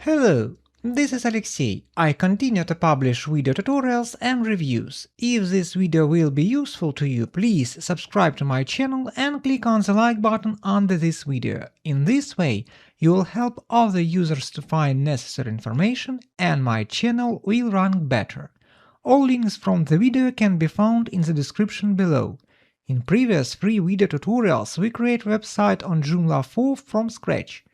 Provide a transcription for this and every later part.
Hello, this is Alexey. I continue to publish video tutorials and reviews. If this video will be useful to you, please subscribe to my channel and click on the like button under this video. In this way, you will help other users to find necessary information and my channel will rank better. All links from the video can be found in the description below. In previous free video tutorials, we create a website on Joomla 4 from scratch.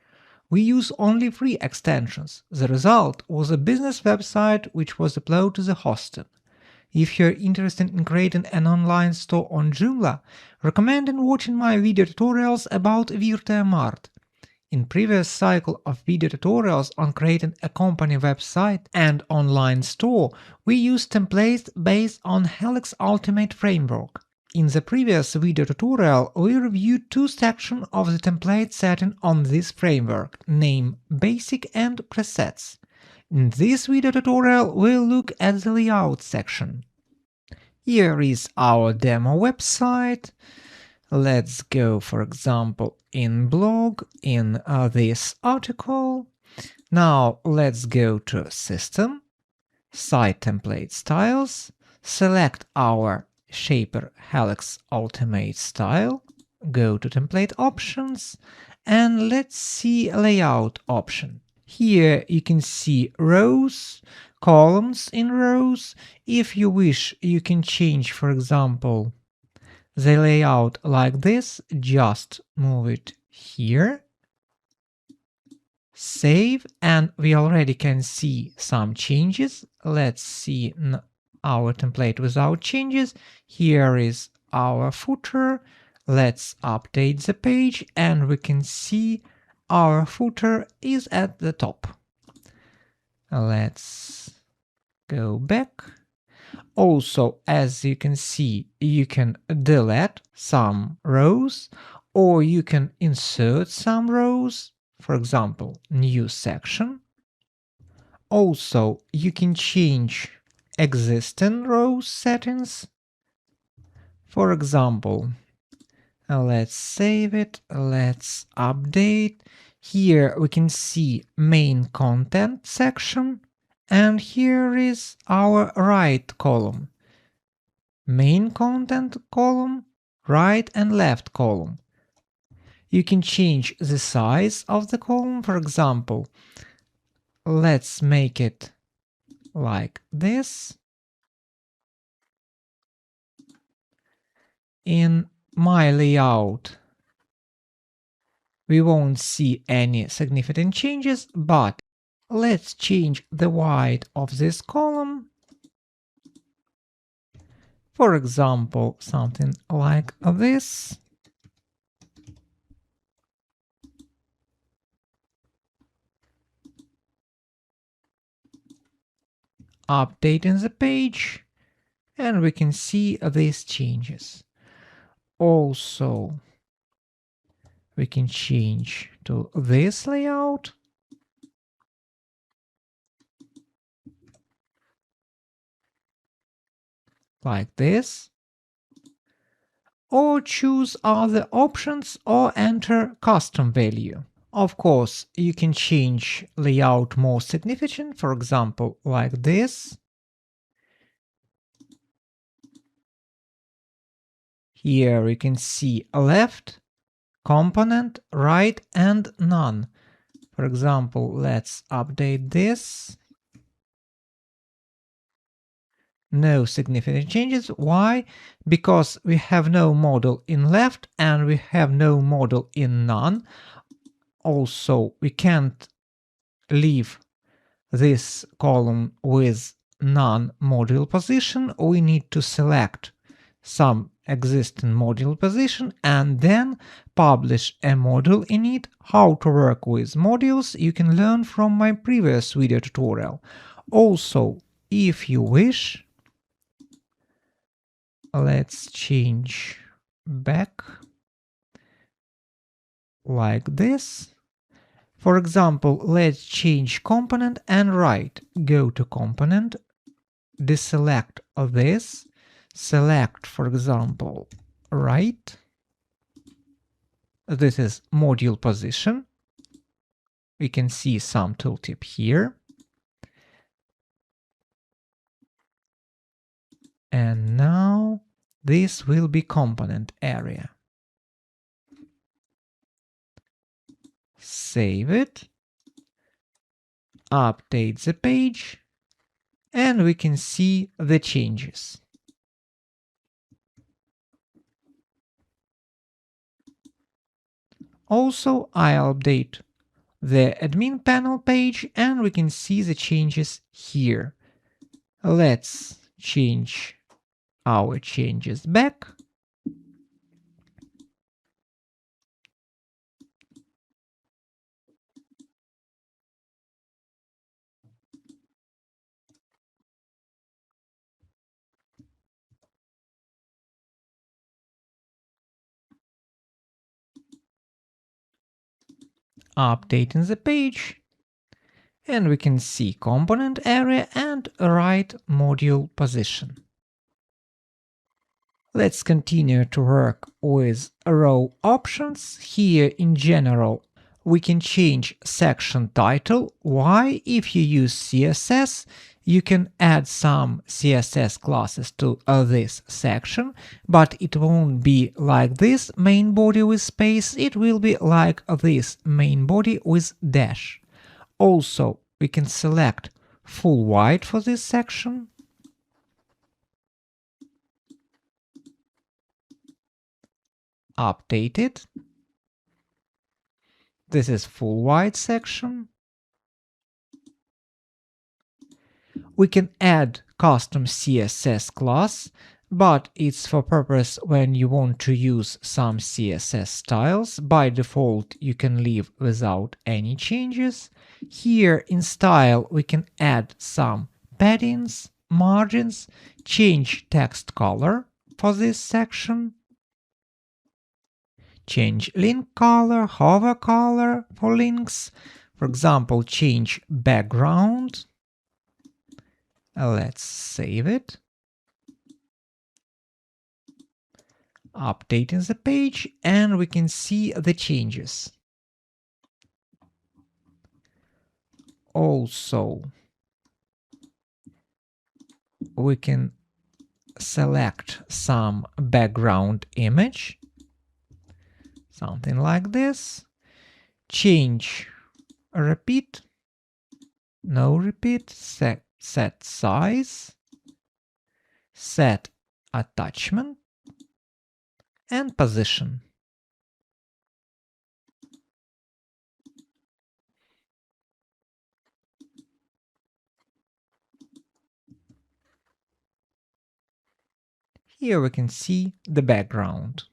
We use only free extensions. The result was a business website which was uploaded to the hosting. If you're interested in creating an online store on Joomla, recommend watching my video tutorials about Virtual Mart. In previous cycle of video tutorials on creating a company website and online store, we used templates based on Helix Ultimate Framework. In the previous video tutorial, we reviewed two sections of the template setting on this framework, named Basic and Presets. In this video tutorial, we'll look at the Layout section. Here is our demo website. Let's go, for example, in blog, in this article. Now let's go to System, Site Template Styles, select our Shaper Helix Ultimate style, go to Template Options, and let's see Layout option. Here you can see rows, columns in rows. If you wish, you can change, for example, the layout like this, just move it here, save, and we already can see some changes. Let's see our template without changes. Here is our footer. Let's update the page and we can see our footer is at the top. Let's go back. Also, as you can see, you can delete some rows or you can insert some rows, for example, new section. Also, you can change existing rows settings. For example, let's save it, let's update. Here we can see main content section, and here is our right column. Main content column, right and left column. You can change the size of the column, for example, let's make it like this. In my layout, we won't see any significant changes, but let's change the width of this column. For example, something like this. Updating the page, and we can see these changes. Also, we can change to this layout. Like this. Or choose other options or enter custom value. Of course, you can change layout more significant, for example, like this. Here you can see left, component, right, and none. For example, let's update this. No significant changes. Why? Because we have no model in left and we have no model in none. Also, we can't leave this column with non-module position. We need to select some existing module position and then publish a module in it. How to work with modules you can learn from my previous video tutorial. Also, if you wish, let's change back like this. For example, let's change component and right. Go to component, deselect this, select, for example, right. This is module position. We can see some tooltip here. And now this will be component area. Save it, update the page, and we can see the changes. Also, I'll update the admin panel page and we can see the changes here. Let's change our changes back. Updating the page, and we can see component area and right module position. Let's continue to work with row options. Here in general, we can change section title. Why? If you use CSS, you can add some CSS classes to this section, but it won't be like this main body with space, it will be like this main body with dash. Also, we can select full white for this section. Update it. This is full white section. We can add custom CSS class, but it's for purpose when you want to use some CSS styles. By default, you can leave without any changes. Here in style, we can add some paddings, margins, change text color for this section. Change link color, hover color for links. For example, change background. Let's save it. Updating the page, and we can see the changes. Also, we can select some background image. Something like this. Change repeat, no repeat, set size, set attachment, and position. Here we can see the background.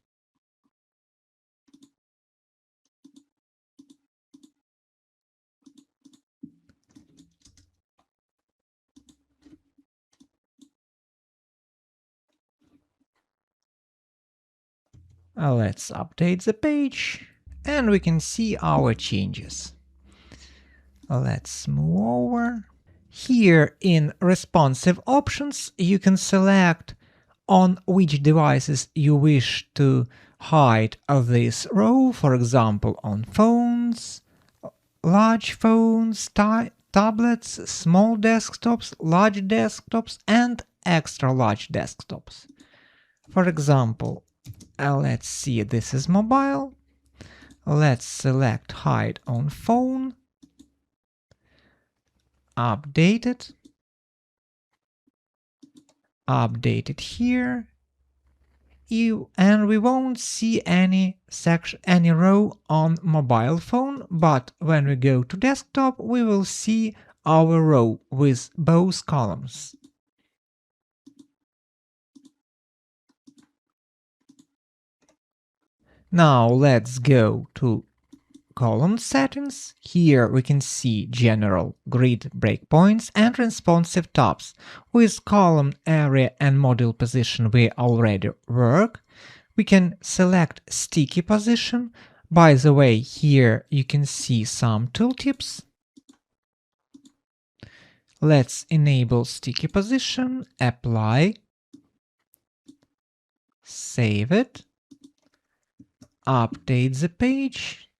Let's update the page, and we can see our changes. Let's move over. Here in responsive options, you can select on which devices you wish to hide this row, for example, on phones, large phones, tablets, small desktops, large desktops, and extra large desktops. For example, let's see, this is mobile. Let's select hide on phone, update it here, and we won't see any row on mobile phone, but when we go to desktop, we will see our row with both columns. Now let's go to column settings. Here we can see general, grid, breakpoints, and responsive tabs. With column, area, and module position we already work. We can select sticky position. By the way, here you can see some tooltips. Let's enable sticky position, apply, save it, update the page,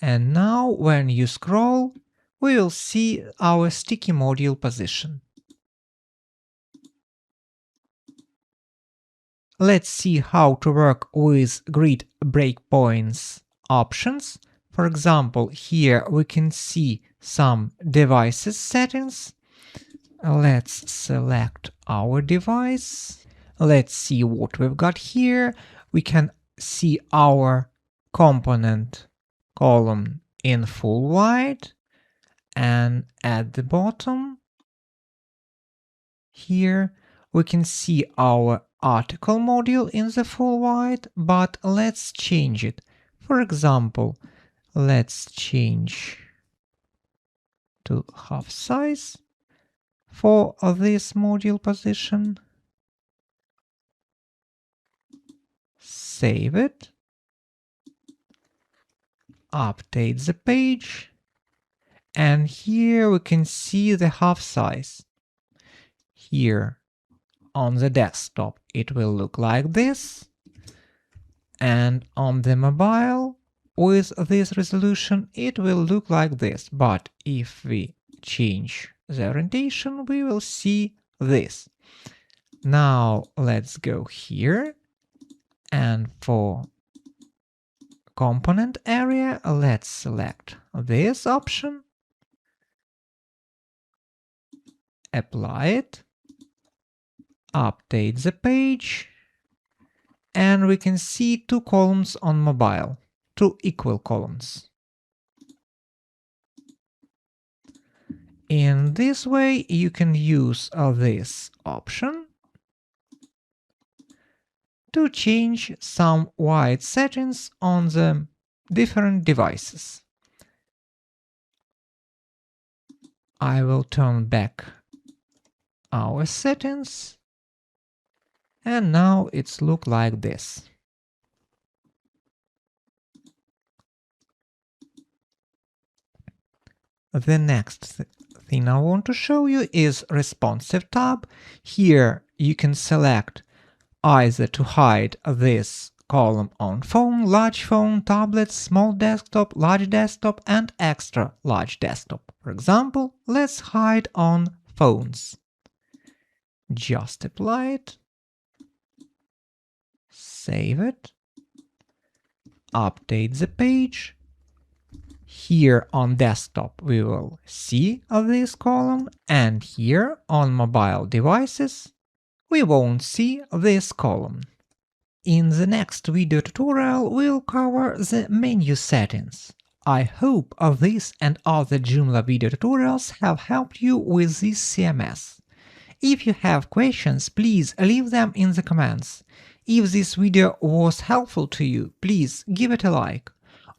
And now when you scroll, we will see our sticky module position. Let's see how to work with grid breakpoints options. For example, here we can see some devices settings. Let's select our device. Let's see what we've got here. We can see our component column in full white, and at the bottom here we can see our article module in the full white, but let's change it. For example, let's change to half size for this module position. Save it. Update the page. And here we can see the half size. Here on the desktop it will look like this, and on the mobile with this resolution it will look like this, but if we change the orientation we will see this. Now let's go here, and for component area let's select this option, apply it, update the page, and we can see two columns on mobile, two equal columns. In this way you can use this option to change some white settings on the different devices. I will turn back our settings, and now it's look like this. The next thing I want to show you is responsive tab. Here you can select either to hide this column on phone, large phone, tablet, small desktop, large desktop, and extra large desktop. For example, let's hide on phones. Just apply it, save it, update the page. Here on desktop we will see this column, and here on mobile devices we won't see this column. In the next video tutorial we'll cover the menu settings. I hope this and other Joomla video tutorials have helped you with this CMS. If you have questions, please leave them in the comments. If this video was helpful to you, please give it a like.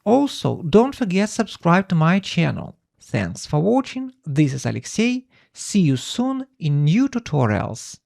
Also, don't forget to subscribe to my channel. Thanks for watching, this is Alexey, see you soon in new tutorials.